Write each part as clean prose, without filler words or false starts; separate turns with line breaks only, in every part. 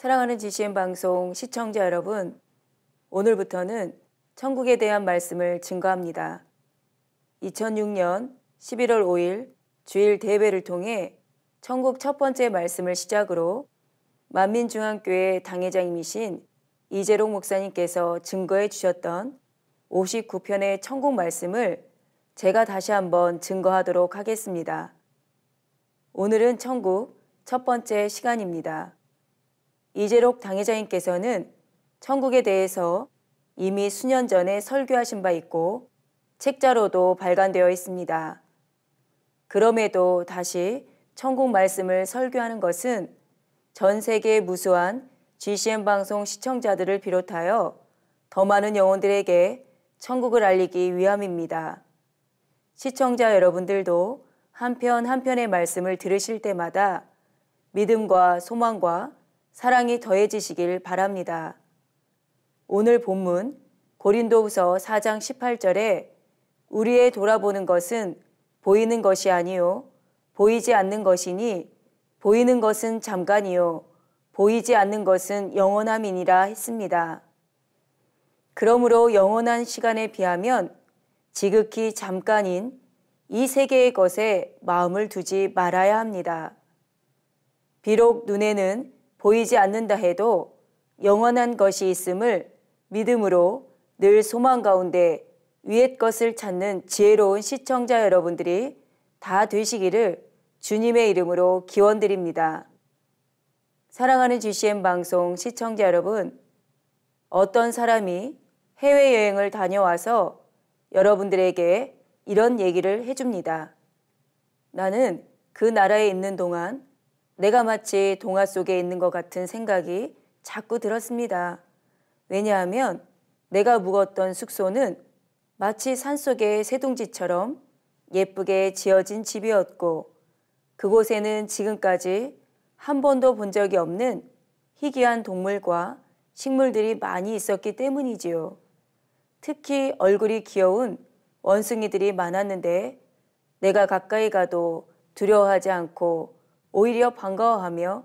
사랑하는 GCN 방송 시청자 여러분, 오늘부터는 천국에 대한 말씀을 증거합니다. 2006년 11월 5일 주일 대회를 통해 천국 첫 번째 말씀을 시작으로 만민중앙교회 당회장님이신 이재록 목사님께서 증거해 주셨던 59편의 천국 말씀을 제가 다시 한번 증거하도록 하겠습니다. 오늘은 천국 첫 번째 시간입니다. 이재록 당회장님께서는 천국에 대해서 이미 수년 전에 설교하신 바 있고 책자로도 발간되어 있습니다. 그럼에도 다시 천국 말씀을 설교하는 것은 전 세계의 무수한 GCN 방송 시청자들을 비롯하여 더 많은 영혼들에게 천국을 알리기 위함입니다. 시청자 여러분들도 한 편 한 편의 말씀을 들으실 때마다 믿음과 소망과 사랑이 더해지시길 바랍니다. 오늘 본문 고린도후서 4장 18절에 우리의 돌아보는 것은 보이는 것이 아니요 보이지 않는 것이니 보이는 것은 잠깐이요 보이지 않는 것은 영원함이니라 했습니다. 그러므로 영원한 시간에 비하면 지극히 잠깐인 이 세계의 것에 마음을 두지 말아야 합니다. 비록 눈에는 보이지 않는다 해도 영원한 것이 있음을 믿음으로 늘 소망 가운데 위의 것을 찾는 지혜로운 시청자 여러분들이 다 되시기를 주님의 이름으로 기원드립니다. 사랑하는 GCN 방송 시청자 여러분, 어떤 사람이 해외여행을 다녀와서 여러분들에게 이런 얘기를 해줍니다. 나는 그 나라에 있는 동안 내가 마치 동화 속에 있는 것 같은 생각이 자꾸 들었습니다. 왜냐하면 내가 묵었던 숙소는 마치 산속의 새둥지처럼 예쁘게 지어진 집이었고 그곳에는 지금까지 한 번도 본 적이 없는 희귀한 동물과 식물들이 많이 있었기 때문이지요. 특히 얼굴이 귀여운 원숭이들이 많았는데 내가 가까이 가도 두려워하지 않고 오히려 반가워하며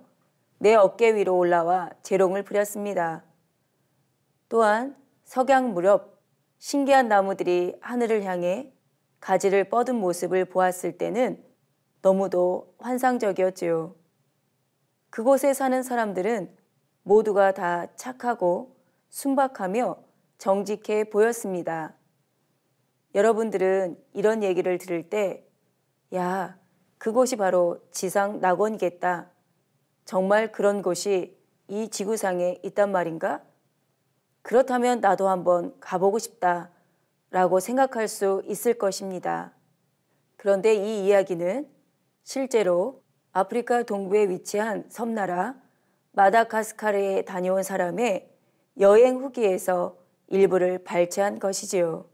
내 어깨 위로 올라와 재롱을 부렸습니다. 또한 석양 무렵 신기한 나무들이 하늘을 향해 가지를 뻗은 모습을 보았을 때는 너무도 환상적이었지요. 그곳에 사는 사람들은 모두가 다 착하고 순박하며 정직해 보였습니다. 여러분들은 이런 얘기를 들을 때, 야, 그곳이 바로 지상 낙원이겠다. 정말 그런 곳이 이 지구상에 있단 말인가? 그렇다면 나도 한번 가보고 싶다 라고 생각할 수 있을 것입니다. 그런데 이 이야기는 실제로 아프리카 동부에 위치한 섬나라 마다가스카르에 다녀온 사람의 여행 후기에서 일부를 발췌한 것이지요.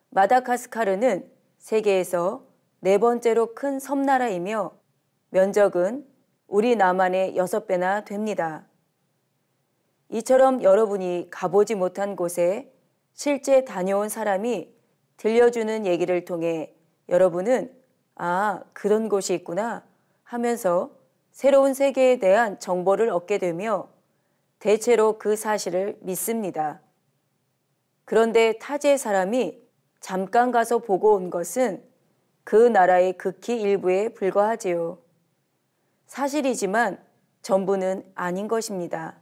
마다가스카르는 세계에서 네 번째로 큰 섬나라이며 면적은 우리 남한의 6배나 됩니다. 이처럼 여러분이 가보지 못한 곳에 실제 다녀온 사람이 들려주는 얘기를 통해 여러분은 아, 그런 곳이 있구나 하면서 새로운 세계에 대한 정보를 얻게 되며 대체로 그 사실을 믿습니다. 그런데 타지의 사람이 잠깐 가서 보고 온 것은 그 나라의 극히 일부에 불과하지요. 사실이지만 전부는 아닌 것입니다.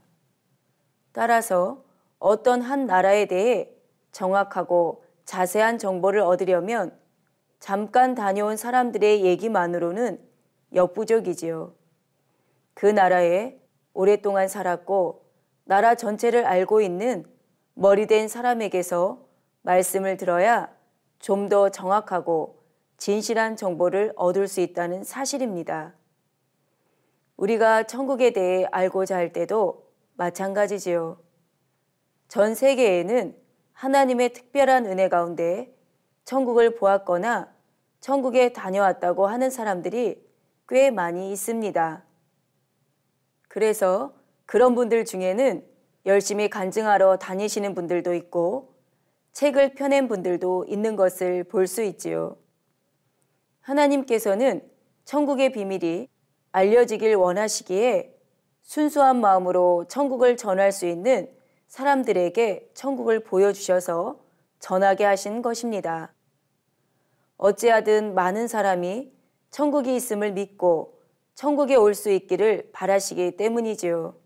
따라서 어떤 한 나라에 대해 정확하고 자세한 정보를 얻으려면 잠깐 다녀온 사람들의 얘기만으로는 역부족이지요. 그 나라에 오랫동안 살았고 나라 전체를 알고 있는 머리된 사람에게서 말씀을 들어야 좀 더 정확하고 진실한 정보를 얻을 수 있다는 사실입니다. 우리가 천국에 대해 알고자 할 때도 마찬가지지요. 전 세계에는 하나님의 특별한 은혜 가운데 천국을 보았거나 천국에 다녀왔다고 하는 사람들이 꽤 많이 있습니다. 그래서 그런 분들 중에는 열심히 간증하러 다니시는 분들도 있고 책을 펴낸 분들도 있는 것을 볼 수 있지요. 하나님께서는 천국의 비밀이 알려지길 원하시기에 순수한 마음으로 천국을 전할 수 있는 사람들에게 천국을 보여주셔서 전하게 하신 것입니다. 어찌하든 많은 사람이 천국이 있음을 믿고 천국에 올 수 있기를 바라시기 때문이지요.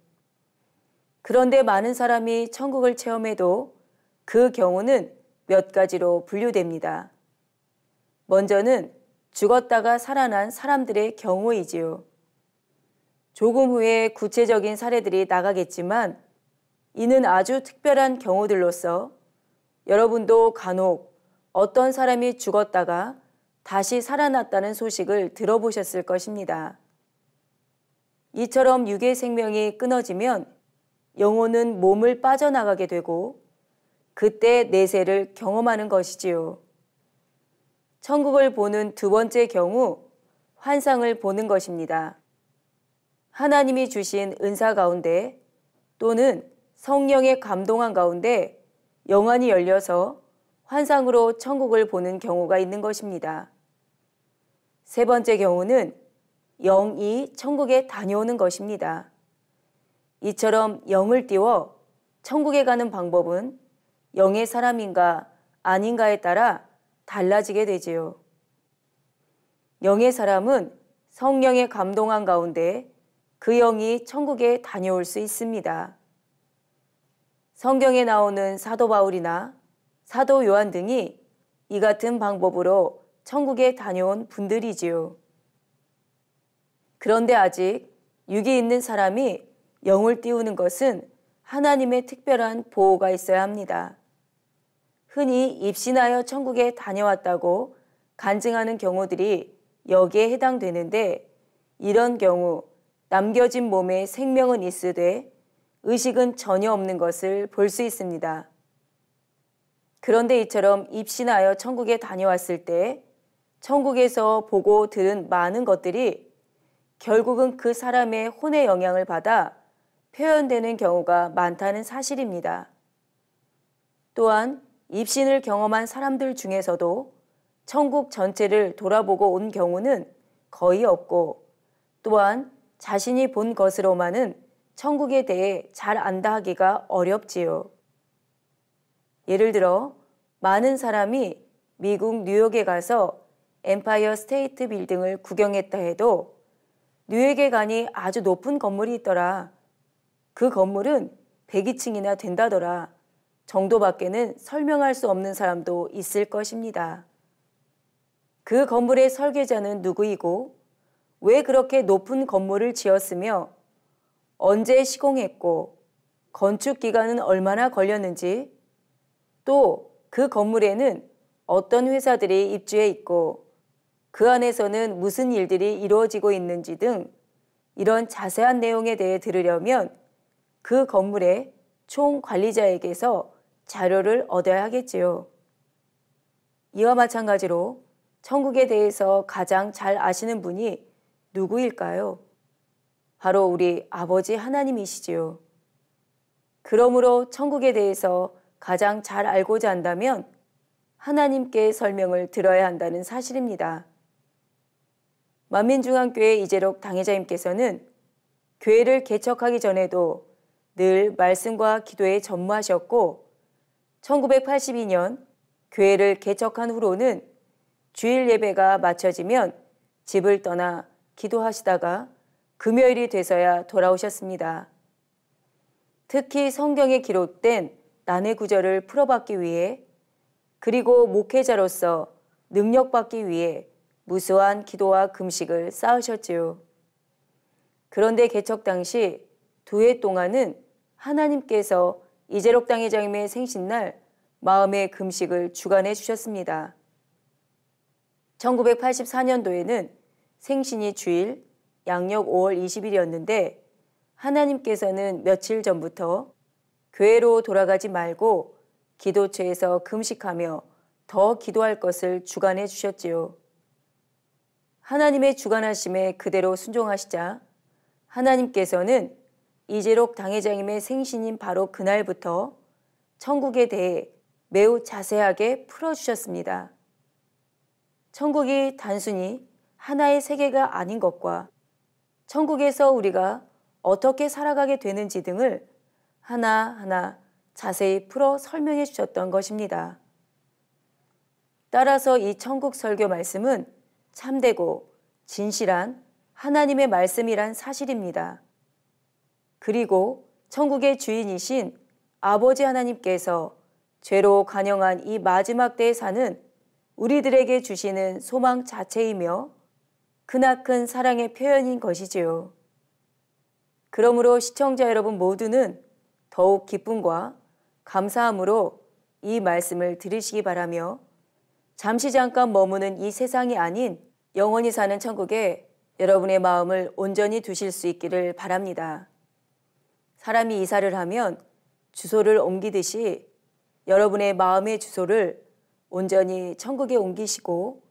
그런데 많은 사람이 천국을 체험해도 그 경우는 몇 가지로 분류됩니다. 먼저는 죽었다가 살아난 사람들의 경우이지요. 조금 후에 구체적인 사례들이 나가겠지만 이는 아주 특별한 경우들로서 여러분도 간혹 어떤 사람이 죽었다가 다시 살아났다는 소식을 들어보셨을 것입니다. 이처럼 육의 생명이 끊어지면 영혼은 몸을 빠져나가게 되고 그때 내세를 경험하는 것이지요. 천국을 보는 두 번째 경우, 환상을 보는 것입니다. 하나님이 주신 은사 가운데 또는 성령의 감동한 가운데 영안이 열려서 환상으로 천국을 보는 경우가 있는 것입니다. 세 번째 경우는 영이 천국에 다녀오는 것입니다. 이처럼 영을 띄워 천국에 가는 방법은 영의 사람인가 아닌가에 따라 달라지게 되지요. 영의 사람은 성령의 감동한 가운데 그 영이 천국에 다녀올 수 있습니다. 성경에 나오는 사도 바울이나 사도 요한 등이 이 같은 방법으로 천국에 다녀온 분들이지요. 그런데 아직 육이 있는 사람이 영을 띄우는 것은 하나님의 특별한 보호가 있어야 합니다. 흔히 입신하여 천국에 다녀왔다고 간증하는 경우들이 여기에 해당되는데 이런 경우 남겨진 몸에 생명은 있으되 의식은 전혀 없는 것을 볼 수 있습니다. 그런데 이처럼 입신하여 천국에 다녀왔을 때 천국에서 보고 들은 많은 것들이 결국은 그 사람의 혼의 영향을 받아 표현되는 경우가 많다는 사실입니다. 또한 입신을 경험한 사람들 중에서도 천국 전체를 돌아보고 온 경우는 거의 없고 또한 자신이 본 것으로만은 천국에 대해 잘 안다 하기가 어렵지요. 예를 들어 많은 사람이 미국 뉴욕에 가서 엠파이어 스테이트 빌딩을 구경했다 해도 뉴욕에 가니 아주 높은 건물이 있더라. 그 건물은 102층이나 된다더라. 정도밖에는 설명할 수 없는 사람도 있을 것입니다. 그 건물의 설계자는 누구이고 왜 그렇게 높은 건물을 지었으며 언제 시공했고 건축 기간은 얼마나 걸렸는지 또 그 건물에는 어떤 회사들이 입주해 있고 그 안에서는 무슨 일들이 이루어지고 있는지 등 이런 자세한 내용에 대해 들으려면 그 건물의 총 관리자에게서 자료를 얻어야 하겠지요. 이와 마찬가지로 천국에 대해서 가장 잘 아시는 분이 누구일까요? 바로 우리 아버지 하나님이시지요. 그러므로 천국에 대해서 가장 잘 알고자 한다면 하나님께 설명을 들어야 한다는 사실입니다. 만민중앙교회 이재록 당회자님께서는 교회를 개척하기 전에도 늘 말씀과 기도에 전무하셨고 1982년 교회를 개척한 후로는 주일 예배가 마쳐지면 집을 떠나 기도하시다가 금요일이 돼서야 돌아오셨습니다. 특히 성경에 기록된 난해 구절을 풀어받기 위해 그리고 목회자로서 능력받기 위해 무수한 기도와 금식을 쌓으셨지요. 그런데 개척 당시 2해 동안은 하나님께서 이재록 당회장님의 생신날 마음의 금식을 주관해 주셨습니다. 1984년도에는 생신이 주일 양력 5월 20일이었는데 하나님께서는 며칠 전부터 교회로 돌아가지 말고 기도처에서 금식하며 더 기도할 것을 주관해 주셨지요. 하나님의 주관하심에 그대로 순종하시자 하나님께서는 이재록 당회장님의 생신인 바로 그날부터 천국에 대해 매우 자세하게 풀어주셨습니다. 천국이 단순히 하나의 세계가 아닌 것과 천국에서 우리가 어떻게 살아가게 되는지 등을 하나하나 자세히 풀어 설명해 주셨던 것입니다. 따라서 이 천국 설교 말씀은 참되고 진실한 하나님의 말씀이란 사실입니다. 그리고 천국의 주인이신 아버지 하나님께서 죄로 간영한 이 마지막 때에 사는 우리들에게 주시는 소망 자체이며 크나큰 사랑의 표현인 것이지요. 그러므로 시청자 여러분 모두는 더욱 기쁨과 감사함으로 이 말씀을 들으시기 바라며 잠시 잠깐 머무는 이 세상이 아닌 영원히 사는 천국에 여러분의 마음을 온전히 두실 수 있기를 바랍니다. 사람이 이사를 하면 주소를 옮기듯이 여러분의 마음의 주소를 온전히 천국에 옮기시고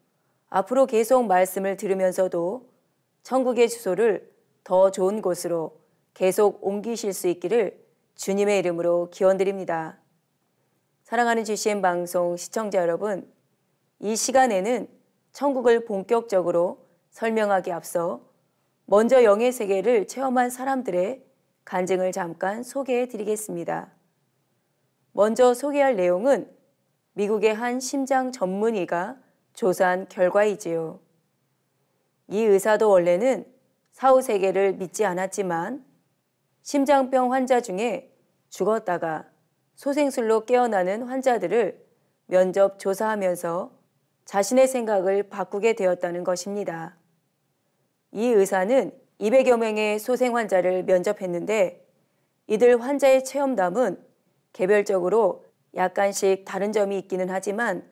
앞으로 계속 말씀을 들으면서도 천국의 주소를 더 좋은 곳으로 계속 옮기실 수 있기를 주님의 이름으로 기원드립니다. 사랑하는 GCN 방송 시청자 여러분, 이 시간에는 천국을 본격적으로 설명하기 앞서 먼저 영의 세계를 체험한 사람들의 간증을 잠깐 소개해 드리겠습니다. 먼저 소개할 내용은 미국의 한 심장 전문의가 조사한 결과이지요. 이 의사도 원래는 사후세계를 믿지 않았지만 심장병 환자 중에 죽었다가 소생술로 깨어나는 환자들을 면접 조사하면서 자신의 생각을 바꾸게 되었다는 것입니다. 이 의사는 200여 명의 소생 환자를 면접했는데 이들 환자의 체험담은 개별적으로 약간씩 다른 점이 있기는 하지만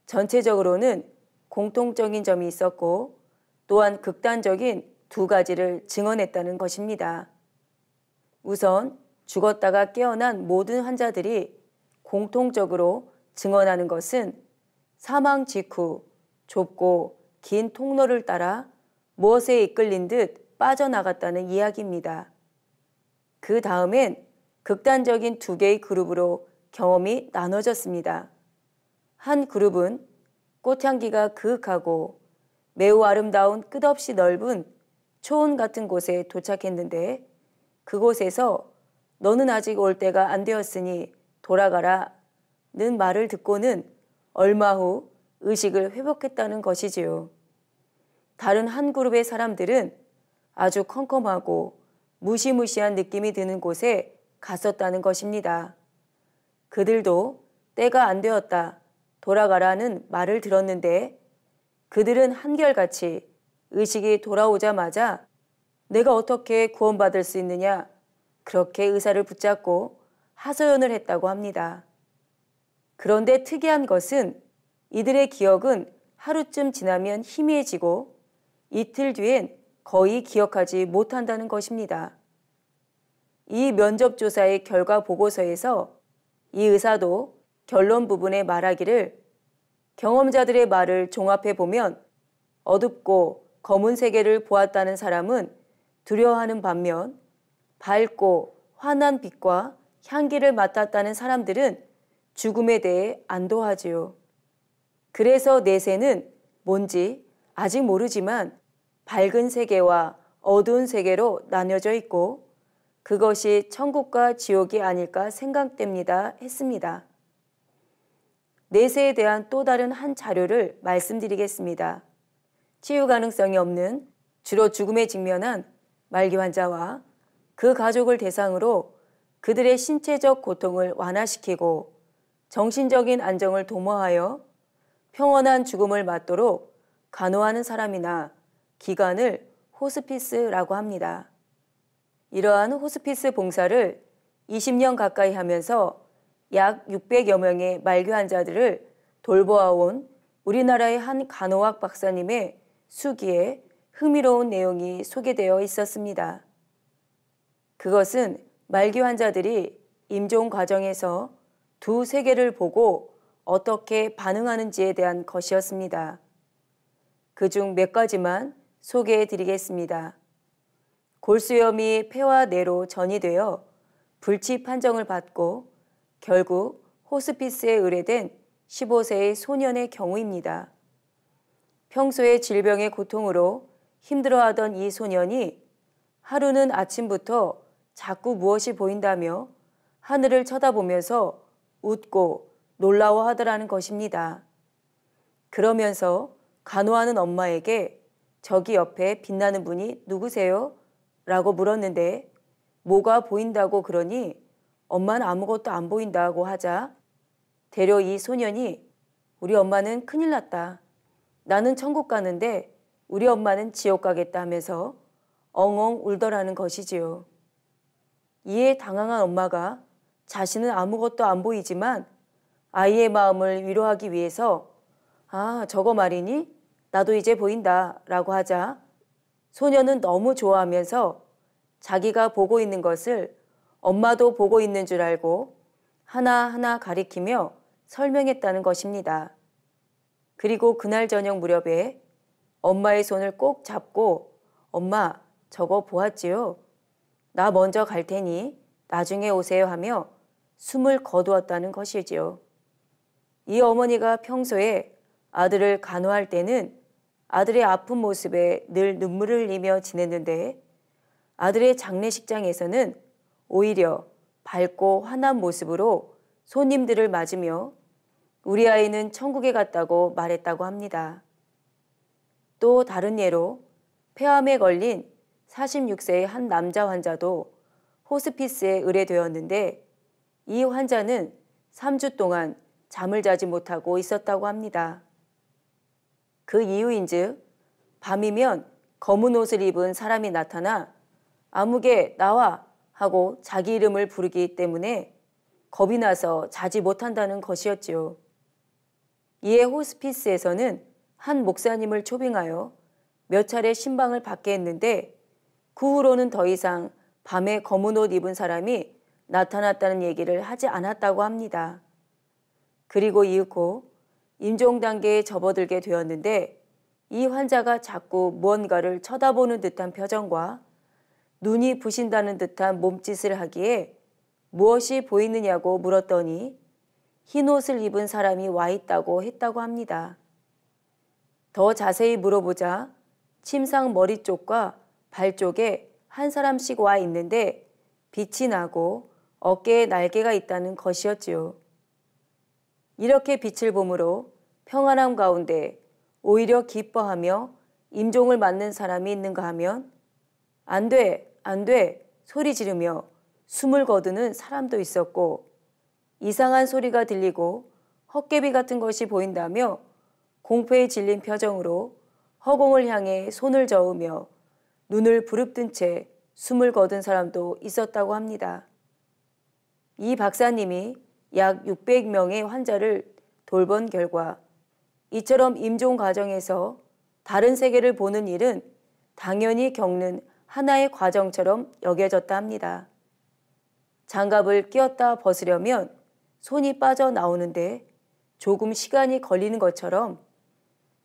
전체적으로는 공통적인 점이 있었고 또한 극단적인 두 가지를 증언했다는 것입니다. 우선 죽었다가 깨어난 모든 환자들이 공통적으로 증언하는 것은 사망 직후 좁고 긴 통로를 따라 무엇에 이끌린 듯 빠져나갔다는 이야기입니다. 그 다음엔 극단적인 두 개의 그룹으로 경험이 나눠졌습니다. 한 그룹은 꽃향기가 그윽하고 매우 아름다운 끝없이 넓은 초원 같은 곳에 도착했는데 그곳에서 너는 아직 올 때가 안 되었으니 돌아가라는 말을 듣고는 얼마 후 의식을 회복했다는 것이지요. 다른 한 그룹의 사람들은 아주 컴컴하고 무시무시한 느낌이 드는 곳에 갔었다는 것입니다. 그들도 때가 안 되었다, 돌아가라는 말을 들었는데 그들은 한결같이 의식이 돌아오자마자 내가 어떻게 구원받을 수 있느냐 그렇게 의사를 붙잡고 하소연을 했다고 합니다. 그런데 특이한 것은 이들의 기억은 하루쯤 지나면 희미해지고 이틀 뒤엔 거의 기억하지 못한다는 것입니다. 이 면접조사의 결과 보고서에서 이 의사도 결론 부분에 말하기를 경험자들의 말을 종합해 보면 어둡고 검은 세계를 보았다는 사람은 두려워하는 반면 밝고 환한 빛과 향기를 맡았다는 사람들은 죽음에 대해 안도하지요. 그래서 내세는 뭔지 아직 모르지만 밝은 세계와 어두운 세계로 나뉘어져 있고 그것이 천국과 지옥이 아닐까 생각됩니다 했습니다. 내세에 대한 또 다른 한 자료를 말씀드리겠습니다. 치유 가능성이 없는 주로 죽음에 직면한 말기 환자와 그 가족을 대상으로 그들의 신체적 고통을 완화시키고 정신적인 안정을 도모하여 평온한 죽음을 맞도록 간호하는 사람이나 기관을 호스피스라고 합니다. 이러한 호스피스 봉사를 20년 가까이 하면서 약 600여 명의 말기 환자들을 돌보아온 우리나라의 한 간호학 박사님의 수기에 흥미로운 내용이 소개되어 있었습니다. 그것은 말기 환자들이 임종 과정에서 두 세계를 보고 어떻게 반응하는지에 대한 것이었습니다. 그중 몇 가지만 소개해 드리겠습니다. 골수염이 폐와 뇌로 전이되어 불치 판정을 받고 결국 호스피스에 의뢰된 15세의 소년의 경우입니다. 평소에 질병의 고통으로 힘들어하던 이 소년이 하루는 아침부터 자꾸 무엇이 보인다며 하늘을 쳐다보면서 웃고 놀라워하더라는 것입니다. 그러면서 간호하는 엄마에게 저기 옆에 빛나는 분이 누구세요? 라고 물었는데 뭐가 보인다고 그러니 엄마는 아무것도 안 보인다고 하자 되려 이 소년이 우리 엄마는 큰일 났다. 나는 천국 가는데 우리 엄마는 지옥 가겠다 하면서 엉엉 울더라는 것이지요. 이에 당황한 엄마가 자신은 아무것도 안 보이지만 아이의 마음을 위로하기 위해서 아, 저거 말이니? 나도 이제 보인다 라고 하자 소년은 너무 좋아하면서 자기가 보고 있는 것을 엄마도 보고 있는 줄 알고 하나하나 가리키며 설명했다는 것입니다. 그리고 그날 저녁 무렵에 엄마의 손을 꼭 잡고 엄마, 저거 보았지요? 나 먼저 갈 테니 나중에 오세요 하며 숨을 거두었다는 것이지요. 이 어머니가 평소에 아들을 간호할 때는 아들의 아픈 모습에 늘 눈물을 흘리며 지냈는데 아들의 장례식장에서는 오히려 밝고 환한 모습으로 손님들을 맞으며 우리 아이는 천국에 갔다고 말했다고 합니다. 또 다른 예로 폐암에 걸린 46세의 한 남자 환자도 호스피스에 의뢰되었는데 이 환자는 3주 동안 잠을 자지 못하고 있었다고 합니다. 그 이유인즉 밤이면 검은 옷을 입은 사람이 나타나 아무개 나와 하고 자기 이름을 부르기 때문에 겁이 나서 자지 못한다는 것이었지요. 이에 호스피스에서는 한 목사님을 초빙하여 몇 차례 신방을 받게 했는데 그 후로는 더 이상 밤에 검은 옷 입은 사람이 나타났다는 얘기를 하지 않았다고 합니다. 그리고 이윽고 임종 단계에 접어들게 되었는데 이 환자가 자꾸 무언가를 쳐다보는 듯한 표정과 눈이 부신다는 듯한 몸짓을 하기에 무엇이 보이느냐고 물었더니 흰 옷을 입은 사람이 와 있다고 했다고 합니다. 더 자세히 물어보자 침상 머리 쪽과 발 쪽에 한 사람씩 와 있는데 빛이 나고 어깨에 날개가 있다는 것이었지요. 이렇게 빛을 보므로 평안함 가운데 오히려 기뻐하며 임종을 맞는 사람이 있는가 하면 안 돼, 안 돼 소리 지르며 숨을 거두는 사람도 있었고 이상한 소리가 들리고 헛개비 같은 것이 보인다며 공포에 질린 표정으로 허공을 향해 손을 저으며 눈을 부릅뜬 채 숨을 거둔 사람도 있었다고 합니다. 이 박사님이 약 600명의 환자를 돌본 결과 이처럼 임종 과정에서 다른 세계를 보는 일은 당연히 겪는 하나의 과정처럼 여겨졌다 합니다. 장갑을 끼웠다 벗으려면 손이 빠져나오는데 조금 시간이 걸리는 것처럼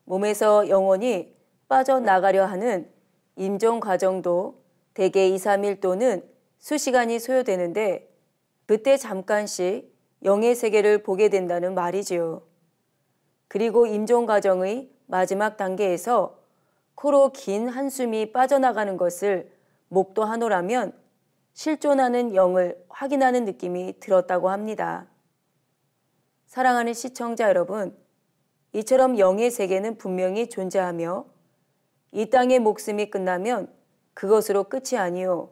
몸에서 영혼이 빠져나가려 하는 임종 과정도 대개 2, 3일 또는 수시간이 소요되는데 그때 잠깐씩 영의 세계를 보게 된다는 말이지요. 그리고 임종 과정의 마지막 단계에서 코로 긴 한숨이 빠져나가는 것을 목도하노라면 실존하는 영을 확인하는 느낌이 들었다고 합니다. 사랑하는 시청자 여러분, 이처럼 영의 세계는 분명히 존재하며 이 땅의 목숨이 끝나면 그것으로 끝이 아니요.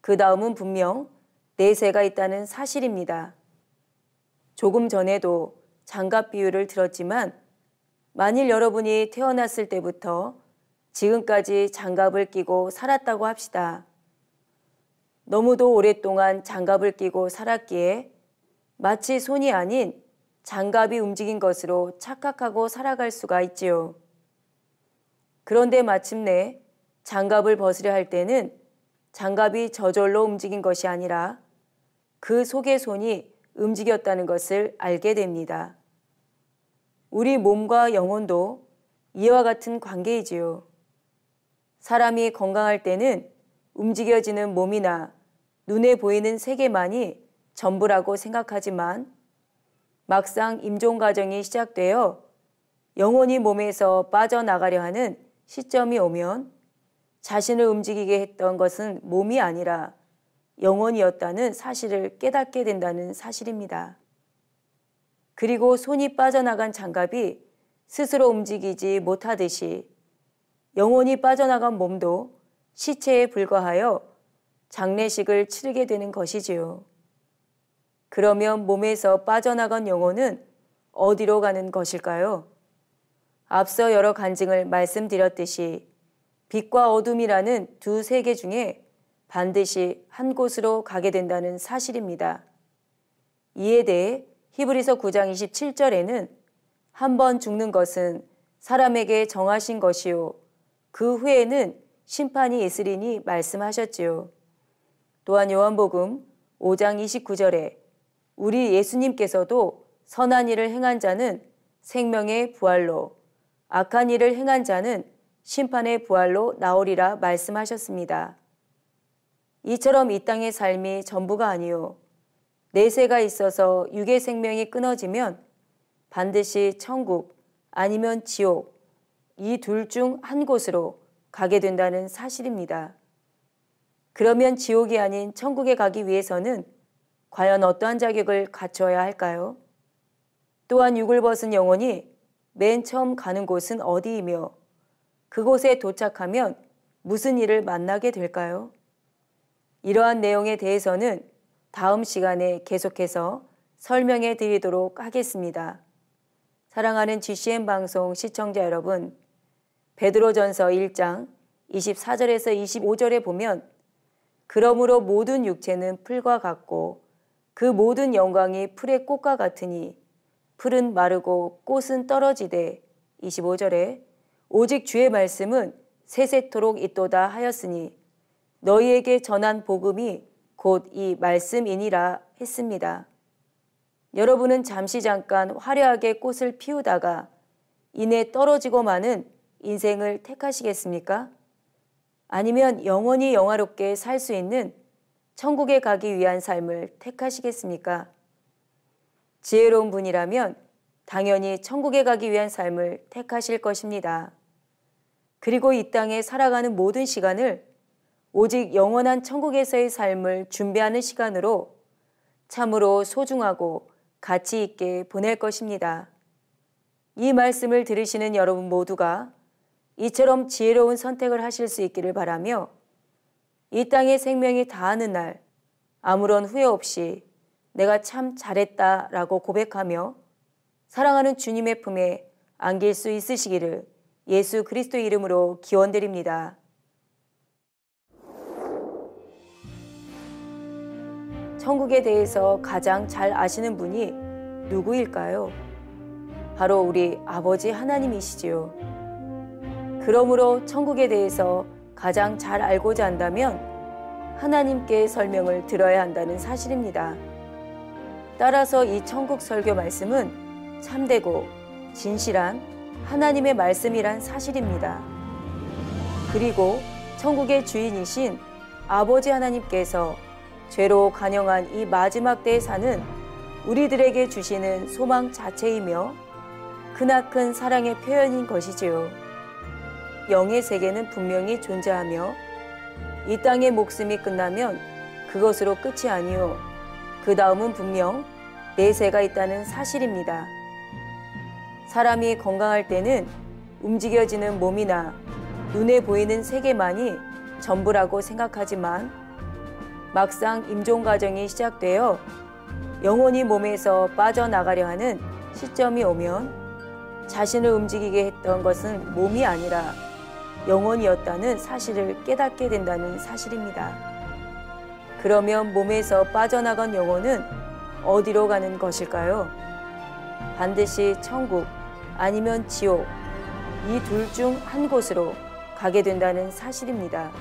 그 다음은 분명 내세가 있다는 사실입니다. 조금 전에도 장갑 비유를 들었지만 만일 여러분이 태어났을 때부터 지금까지 장갑을 끼고 살았다고 합시다. 너무도 오랫동안 장갑을 끼고 살았기에 마치 손이 아닌 장갑이 움직인 것으로 착각하고 살아갈 수가 있지요. 그런데 마침내 장갑을 벗으려 할 때는 장갑이 저절로 움직인 것이 아니라 그 속의 손이 움직였다는 것을 알게 됩니다. 우리 몸과 영혼도 이와 같은 관계이지요. 사람이 건강할 때는 움직여지는 몸이나 눈에 보이는 세계만이 전부라고 생각하지만 막상 임종 과정이 시작되어 영혼이 몸에서 빠져나가려 하는 시점이 오면 자신을 움직이게 했던 것은 몸이 아니라 영혼이었다는 사실을 깨닫게 된다는 사실입니다. 그리고 손이 빠져나간 장갑이 스스로 움직이지 못하듯이 영혼이 빠져나간 몸도 시체에 불과하여 장례식을 치르게 되는 것이지요. 그러면 몸에서 빠져나간 영혼은 어디로 가는 것일까요? 앞서 여러 간증을 말씀드렸듯이 빛과 어둠이라는 두 세계 중에 반드시 한 곳으로 가게 된다는 사실입니다. 이에 대해 히브리서 9장 27절에는 한 번 죽는 것은 사람에게 정하신 것이요 그 후에는 심판이 있으리니 말씀하셨지요. 또한 요한복음 5장 29절에 우리 예수님께서도 선한 일을 행한 자는 생명의 부활로 악한 일을 행한 자는 심판의 부활로 나오리라 말씀하셨습니다. 이처럼 이 땅의 삶이 전부가 아니요 내세가 있어서 육의 생명이 끊어지면 반드시 천국 아니면 지옥 이 둘 중 한 곳으로 가게 된다는 사실입니다. 그러면 지옥이 아닌 천국에 가기 위해서는 과연 어떠한 자격을 갖춰야 할까요? 또한 육을 벗은 영혼이 맨 처음 가는 곳은 어디이며 그곳에 도착하면 무슨 일을 만나게 될까요? 이러한 내용에 대해서는 다음 시간에 계속해서 설명해 드리도록 하겠습니다. 사랑하는 GCN 방송 시청자 여러분, 베드로전서 1장 24절에서 25절에 보면 그러므로 모든 육체는 풀과 같고 그 모든 영광이 풀의 꽃과 같으니 풀은 마르고 꽃은 떨어지되 25절에 오직 주의 말씀은 세세토록 있도다 하였으니 너희에게 전한 복음이 곧 이 말씀이니라 했습니다. 여러분은 잠깐 화려하게 꽃을 피우다가 이내 떨어지고 마는 인생을 택하시겠습니까? 아니면 영원히 영화롭게 살 수 있는 천국에 가기 위한 삶을 택하시겠습니까? 지혜로운 분이라면 당연히 천국에 가기 위한 삶을 택하실 것입니다. 그리고 이 땅에 살아가는 모든 시간을 오직 영원한 천국에서의 삶을 준비하는 시간으로 참으로 소중하고 가치 있게 보낼 것입니다. 이 말씀을 들으시는 여러분 모두가 이처럼 지혜로운 선택을 하실 수 있기를 바라며 이 땅의 생명이 다하는 날 아무런 후회 없이 내가 참 잘했다라고 고백하며 사랑하는 주님의 품에 안길 수 있으시기를 예수 그리스도 이름으로 기원드립니다. 천국에 대해서 가장 잘 아시는 분이 누구일까요? 바로 우리 아버지 하나님이시지요. 그러므로 천국에 대해서 가장 잘 알고자 한다면 하나님께 설명을 들어야 한다는 사실입니다. 따라서 이 천국 설교 말씀은 참되고 진실한 하나님의 말씀이란 사실입니다. 그리고 천국의 주인이신 아버지 하나님께서 죄로 간영한 이 마지막 때에 사는 우리들에게 주시는 소망 자체이며 크나큰 사랑의 표현인 것이지요. 영의 세계는 분명히 존재하며 이 땅의 목숨이 끝나면 그것으로 끝이 아니요 그 다음은 분명 내세가 있다는 사실입니다. 사람이 건강할 때는 움직여지는 몸이나 눈에 보이는 세계만이 전부라고 생각하지만 막상 임종 과정이 시작되어 영혼이 몸에서 빠져나가려 하는 시점이 오면 자신을 움직이게 했던 것은 몸이 아니라 영혼이었다는 사실을 깨닫게 된다는 사실입니다. 그러면 몸에서 빠져나간 영혼은 어디로 가는 것일까요? 반드시 천국 아니면 지옥 이 둘 중 한 곳으로 가게 된다는 사실입니다.